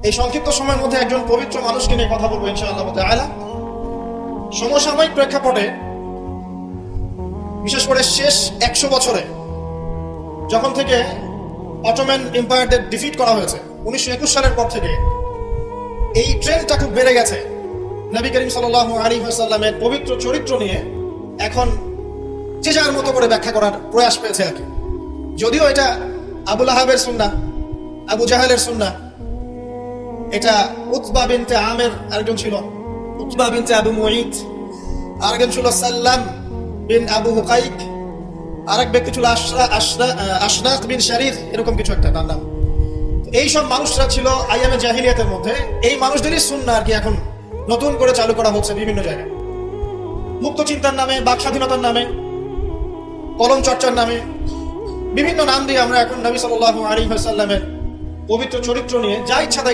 এই সংক্ষিপ্ত সময়ের মধ্যে একজন পবিত্র মানুষকে নিয়ে কথা বলবো ইনশাআল্লাহ তাআলা। সমসাময়িক প্রেক্ষাপটে, বিশেষ করে শেষ 100 বছরে যখন থেকে অটোম্যান এম্পায়ারদের ডিফিট করা হয়েছে 1921 সালের পর থেকে এই ট্রেন্ডটা খুব বেড়ে গেছে। নবী করিম সাল্লাল্লাহু আলাইহি ওয়াসাল্লামের পবিত্র চরিত্র নিয়ে এখন যে যার মতো করে ব্যাখ্যা করার প্রয়াস পেয়েছে আর কি। যদিও এটা আবু লাহাবের সুন্নাহ, আবু জাহেলের সুন্নাহ, এটা উতবা বিনতে আমের আরেকজন ছিল, উতবা বিনতে আবু মুঈত, আরেকজন ছিল সাল্লাম বিন আবু হুকাইক, আরেক ব্যক্তি ছিল আশনাক বিন শারিক, এরকম কিছু একটা তার নাম। এই সব মানুষরা ছিল আইয়ামে জাহিলিয়াতের মধ্যে। এই মানুষদেরই সুন্নাহ আর কি এখন নতুন করে চালু করা হচ্ছে বিভিন্ন জায়গায়, মুক্ত চিন্তার নামে, বাক স্বাধীনতার নামে, কলম চর্চার নামে, বিভিন্ন নাম দিয়ে আমরা এখন নবী সাল্লাল্লাহু আলাইহি ওয়াসাল্লামের পবিত্র চরিত্র নিয়ে যা ইচ্ছা তাই